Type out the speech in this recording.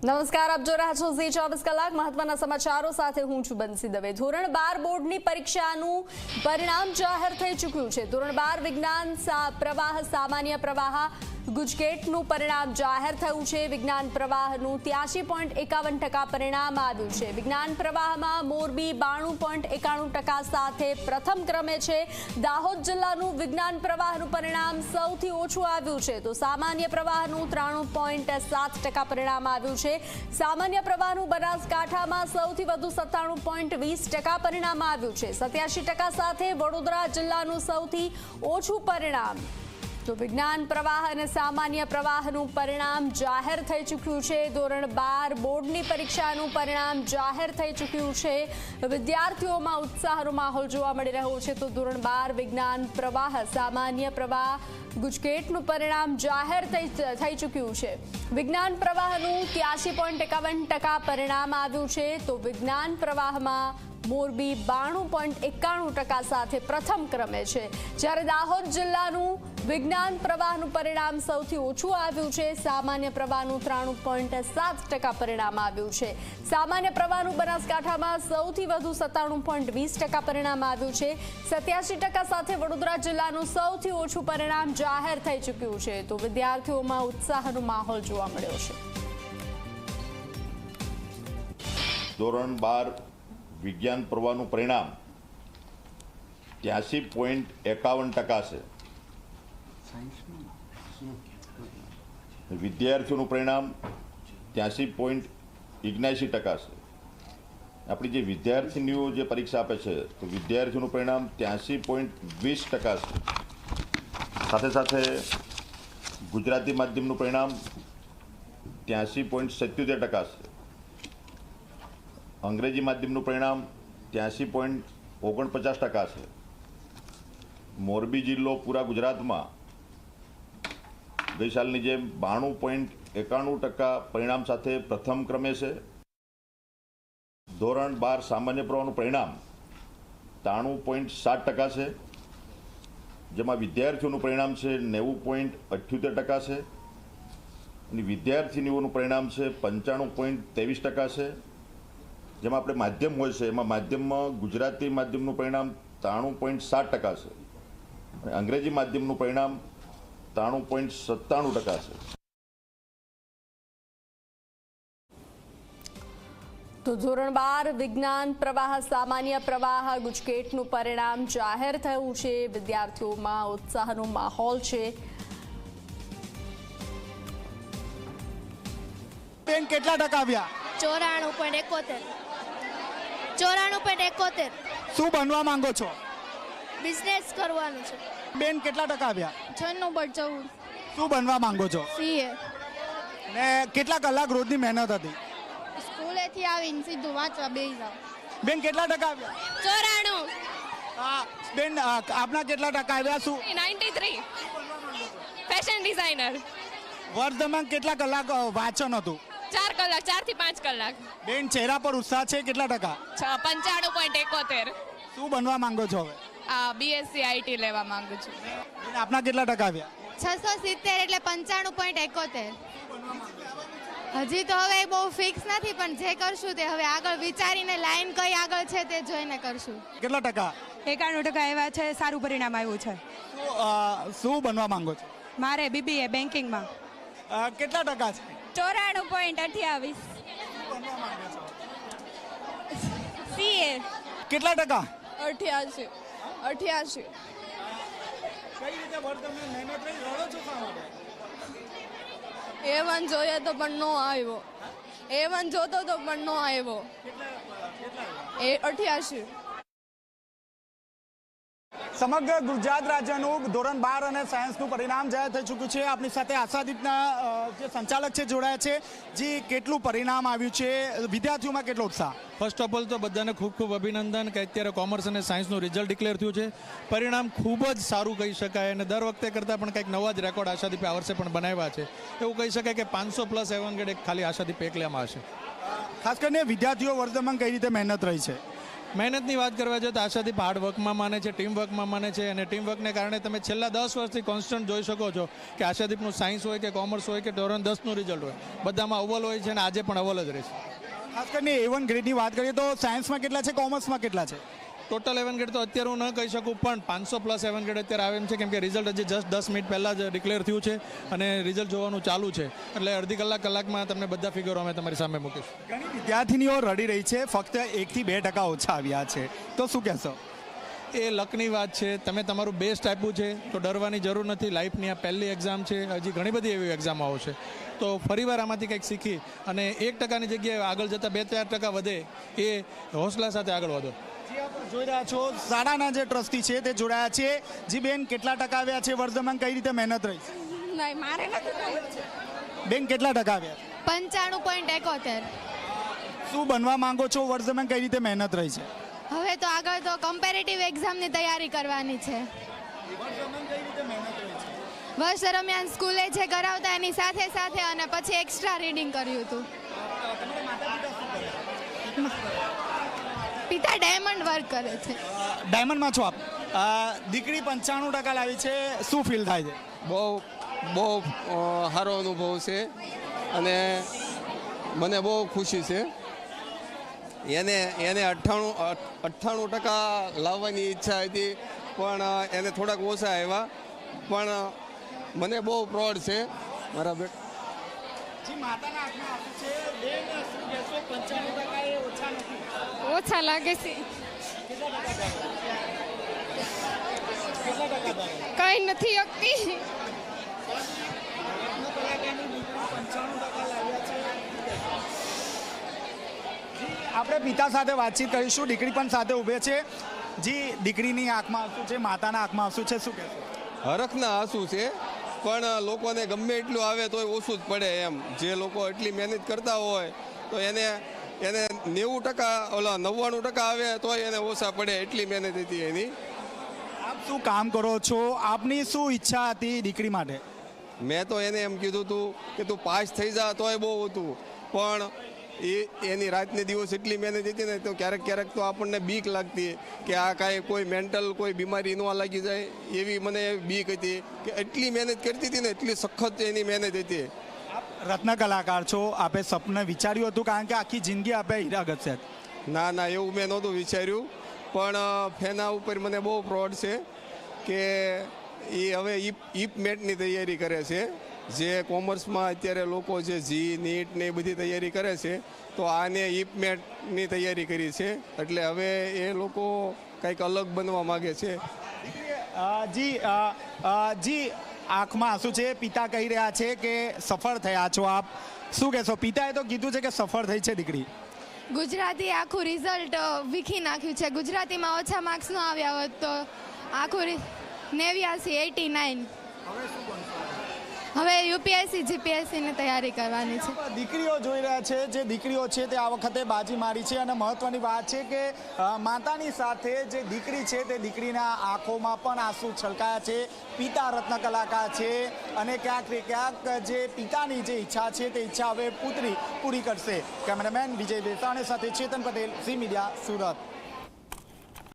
નમસ્કાર, આપ જો રહ્યા છો ઝી 24 કલાક મહત્વના સમાચારો સાથે હું છું બંસી દવે। ધોરણ 12 બોર્ડની પરીક્ષાનું પરિણામ જાહેર થઈ ચૂક્યું છે। ધોરણ 12 વિજ્ઞાન પ્રવાહ સામાન્ય પ્રવાહ ગુજકેટનું પરિણામ જાહેર થયું છે। વિજ્ઞાન પ્રવાહનું 83.51% પરિણામ આવ્યું છે। વિજ્ઞાન પ્રવાહમાં મોરબી 92.91% સાથે પ્રથમ ક્રમે છે। દાહોદ જિલ્લાનું વિજ્ઞાન પ્રવાહનું પરિણામ સૌથી ઓછું આવ્યું છે, તો સામાન્ય પ્રવાહનું 93.7% પરિણામ આવ્યું છે। સામાન્ય પ્રવાહનું બનાસકાંઠામાં સૌથી વધુ 97.20% પરિણામ આવ્યું છે। 87% સાથે વડોદરા જિલ્લાનું સૌથી ઓછું પરિણામ। તો વિજ્ઞાન પ્રવાહ અને સામાન્ય પ્રવાહનું પરિણામ જાહેર થઈ ચૂક્યું છે। ધોરણ 12 બોર્ડની પરીક્ષાનું પરિણામ જાહેર થઈ ચૂક્યું છે। વિદ્યાર્થીઓમાં ઉત્સાહનો માહોલ જોવા મળી રહ્યો છે। તો ધોરણ 12 વિજ્ઞાન પ્રવાહ સામાન્ય પ્રવાહ ગુજકેટનું પરિણામ જાહેર થઈ ચૂક્યું છે। વિજ્ઞાન પ્રવાહનું 83.51% પરિણામ આવ્યું છે। તો વિજ્ઞાન પ્રવાહમાં મોરબી 92.91% સાથે પ્રથમ ક્રમે છે, જ્યારે દાહોદ જિલ્લાનું વિજ્ઞાન પ્રવાહનું પરિણામ સૌથી ઓછું આવ્યું છે। સામાન્ય પ્રવાહનું 93.7% પરિણામ આવ્યું છે। સામાન્ય પ્રવાહનું બનાસકાંઠામાં સૌથી વધુ 97.20% પરિણામ આવ્યું છે। 87% સાથે વડોદરા જિલ્લાનું સૌથી ઓછું પરિણામ જાહેર થઈ ચૂક્યું છે। તો વિદ્યાર્થીઓમાં ઉત્સાહનો માહોલ જોવા મળ્યો છે। ધોરણ 12 વિજ્ઞાન પ્રવાહનું પરિણામ 83.51% છે। વિદ્યાર્થીઓનું પરિણામ 83.79% છે। આપણી જે વિદ્યાર્થીનીઓ જે પરીક્ષા આપે છે તો વિદ્યાર્થીઓનું પરિણામ 83.20% છે। સાથે સાથે ગુજરાતી માધ્યમનું પરિણામ 83.77% છે। અંગ્રેજી માધ્યમનું પરિણામ 83.49% છે। મોરબી જિલ્લો પૂરા ગુજરાતમાં ગઈ સાલની જેમ 92.91% પરિણામ સાથે પ્રથમ ક્રમે છે। ધોરણ 12 સામાન્ય પ્રવાહનું પરિણામ 93.7% છે, જેમાં વિદ્યાર્થીઓનું પરિણામ છે 90.78% છે અને વિદ્યાર્થીનીઓનું પરિણામ છે 95.23% છે। જેમાં આપણે માધ્યમ હોય છે એમાં માધ્યમમાં ગુજરાતી માધ્યમનું પરિણામ 93.7% છે અને અંગ્રેજી માધ્યમનું પરિણામ 93.97% છે। તો ધોરણ 12 વિજ્ઞાન પ્રવાહ સામાન્ય પ્રવાહ ગુજકેટનું પરિણામ જાહેર થયું છે। વિદ્યાર્થીઓમાં ઉત્સાહનો માહોલ છે। બેન કેટલા ટકા આવ્યા? 94.71। 94.71। શું બનવા માંગો છો? બિઝનેસ કરવાનું છે। બેન કેટલા ટકા આવ્યા? 96.14। શું બનવા માંગો છો? સીએ। ને કેટલા કલાક રોજની મહેનત હતી? સ્કૂલેથી આવીને સીધું વાંચવા બેસી જાવ। બેન કેટલા ટકા આવ્યા? 94। હા બેન આપના કેટલા ટકા આવ્યા? શું? 93। Fashion designer. વર્ષ દરમિયાન કેટલા કલાક વાંચન હતું? 4 કલાક, 4 થી 5 કલાક। બેન ચહેરા પર ઉત્સાહ છે, કેટલા ટકા? 95.71। શું બનવા માંગો છો હવે? બીએસસી આઈટી લેવા માંગુ છું। બેન આપના કેટલા ટકા આવ્યા? 670 એટલે 95.71। હજી તો હવે બહુ ફિક્સ નથી, પણ જે કરશું તે હવે આગળ વિચારીને લાઈન કઈ આગળ છે તે જોઈને કરશું। કેટલા ટકા? 91% આવ્યા છે। સારું પરિણામ આવ્યું છે। શું બનવા માંગો છો? મારે બીબીએ બેન્કિંગમાં। કેટલા ટકા છે? 94.28। સીએ। કેટલા ટકા? 88। કઈ રીતે વર્ષ દરમિયાન મહેનત રહી? રડો છો શા માટે? A1 જોઈએ તો પણ નો આવ્યો। A1 જોતો તો પણ નો આવ્યો। 88। સમગ્ર ગુજરાત રાજ્યનું ધોરણ 12 અને સાયન્સનું પરિણામ જાહેર થઈ ચૂક્યું છે। આપણી સાથે આશાદીપના જે સંચાલક છે જોડાયા છે। જી, કેટલું પરિણામ આવ્યું છે? વિદ્યાર્થીઓમાં કેટલો ઉત્સાહ? ફર્સ્ટ ઓફ ઓલ તો બધાને ખૂબ ખૂબ અભિનંદન કે અત્યારે કોમર્સ અને સાયન્સનું રિઝલ્ટ ડિક્લેર થયું છે। પરિણામ ખૂબ જ સારું કહી શકાય અને દર વખતે કરતાં પણ કંઈક નવા જ રેકોર્ડ આશાદીપે આ વર્ષે પણ બનાવ્યા છે। એવું કહી શકાય કે 500+ A1 ગ્રેડ ખાલી આશાદીપ એકલામાં હશે। ખાસ કરીને વિદ્યાર્થીઓ વર્ષ દરમિયાન કઈ રીતે મહેનત રહી છે? મહેનતની વાત કરવા જોઈએ તો આશાદીપ હાર્ડ વર્કમાં માને છે, ટીમ વર્કમાં માને છે, અને ટીમ વર્કને કારણે તમે છેલ્લા 10 વર્ષથી કોન્સ્ટન્ટ જોઈ શકો છો કે આશાદીપનું સાયન્સ હોય કે કોમર્સ હોય કે ધોરણ 10નું રિઝલ્ટ હોય, બધામાં અવ્વલ હોય છે અને આજે પણ અવ્વલ જ રહેશે. ખાસ કરીને A1 ગ્રેડની વાત કરીએ તો સાયન્સમાં કેટલા છે, કોમર્સમાં કેટલા છે? ટોટલ A1 ગ્રેડ તો અત્યારે હું ન કહી શકું, પણ 500+ A1 ગ્રેડ અત્યારે આવે એમ છે, કેમ કે રિઝલ્ટ હજી જસ્ટ 10 મિનિટ પહેલાં જ ડિક્લેર થયું છે અને રિઝલ્ટ જોવાનું ચાલુ છે. એટલે અડધી કલાકમાં તમને બધા ફિગરો અમે તમારી સામે મૂકીશું. ઘણી વિદ્યાર્થીનીઓ રડી રહી છે, ફક્ત 1 થી 2% ઓછા આવ્યા છે, તો શું કહેશો? એ લકની વાત છે. તમે તમારું બેસ્ટ આપ્યું છે તો ડરવાની જરૂર નથી. લાઈફની આ પહેલી એક્ઝામ છે, હજી ઘણી બધી એવી એક્ઝામો આવશે, તો ફરીવાર આમાંથી કંઈક શીખી અને 1%ની જગ્યાએ આગળ જતાં 2-4% વધે એ હોંસલા સાથે આગળ વધો. જોઈ રહ્યા છો શાળાના જે ટ્રસ્ટી છે તે જોડાયા છે. જી બેન, કેટલા ટકા આવ્યા છે વર્ષમાં, કઈ રીતે મહેનત રહી? નહીં, મારે નથી. બેન, કેટલા ટકા આવ્યા? 95.71. શું બનવા માંગો છો વર્ષમાં, કઈ રીતે મહેનત રહી છે? હવે તો આગળ તો કમ્પેરેટિવ એક્ઝામની તૈયારી કરવાની છે. વર્ષ દરમિયાન સ્કૂલે જે કરાવતા એની સાથે સાથે અને પછી એક્સ્ટ્રા રીડિંગ કર્યું હતું. પિતા ડાયમંડ વર્ક કરે છે. ડાયમંડમાં છો આપ. દીકરી 95% લાવી છે, શું ફીલ થાય છે? બહુ સારો અનુભવ છે અને મને બહુ ખુશી છે. એને 98% લાવવાની ઈચ્છા હતી, પણ એને થોડાક ઓછા આવ્યા, પણ મને બહુ પ્રાઉડ છે મારા બેટા. ઓછા લાગે છે. કઈ નથી શકતી. આપણે પિતા સાથે વાતચીત કરીશું. દીકરી પણ સાથે ઊભે છે. જી, દીકરીની આંખમાં આંસુ છે, માતાના આંખમાં આંસુ છે, શું કહેશો? હરખના આંસુ છે, પણ લોકોને ગમે એટલું આવે તોય ઓછું જ પડે એમ. જે લોકો એટલી મહેનત કરતા હોય તો એને 90% ઓલા 99% આવે તોય એને ઓછા પડે, એટલી મહેનત હતી એની. આપ શું કામ કરો છો? આપની શું ઈચ્છા હતી દીકરી માટે? મેં તો એને એમ કીધું હતું કે તું પાસ થઈ જા તોય બહુ હતું, પણ એની રાતને દિવસ એટલી મહેનત હતી ને, તો ક્યારેક તો આપણને બીક લાગતી કે આ કાંઈ કોઈ મેન્ટલ કોઈ બીમારી ન લાગી જાય, એવી મને બીક હતી કે એટલી મહેનત કરતી હતી ને, એટલી સખત એની મહેનત હતી. રત્ન કલાકાર છો, આપે સપને વિચાર્યું હતું, કારણ કે આખી જિંદગી આપે હીરા ઘસ્યા? ના, એવું મેં નહોતું વિચાર્યું, પણ ફેના ઉપર મને બહુ પ્રાઉડ છે કે એ હવે ઈપ મેટની તૈયારી કરે છે. જે કોમર્સમાં અત્યારે લોકો જે જી નીટ ને એ બધી તૈયારી કરે છે, તો આને ઈપ મેટની તૈયારી કરી છે, એટલે હવે એ લોકો કંઈક અલગ બનવા માગે છે. જી, આંખમાં આંસુ છે. પિતા કહી રહ્યા છે કે સફળ થયા છો આપ, શું કહેશો? પિતાએ તો કીધું છે કે સફળ થઈ છે દીકરી. ગુજરાતી આખું રિઝલ્ટ વીખી નાખ્યું છે. ગુજરાતીમાં ઓછા માર્ક્સ ન આવ્યા હોત તો આખું 89. હવે યુપીએસસી જીપીએસસીની તૈયારી કરવાની છે. દીકરીઓ જોઈ રહ્યા છે, જે દીકરીઓ છે તે આ વખતે બાજી મારી છે, અને મહત્વની વાત છે કે માતાની સાથે જે દીકરી છે તે દીકરીના આંખોમાં પણ આંસુ છલકાયા છે. પિતા રત્ન કલાકાર છે અને ક્યાંક ને ક્યાંક જે પિતાની જે ઈચ્છા છે તે ઈચ્છા હવે પુત્રી પૂરી કરશે. કેમેરામેન વિજય વેસાણી સાથે ચેતન પટેલ, ઝી મીડિયા, સુરત.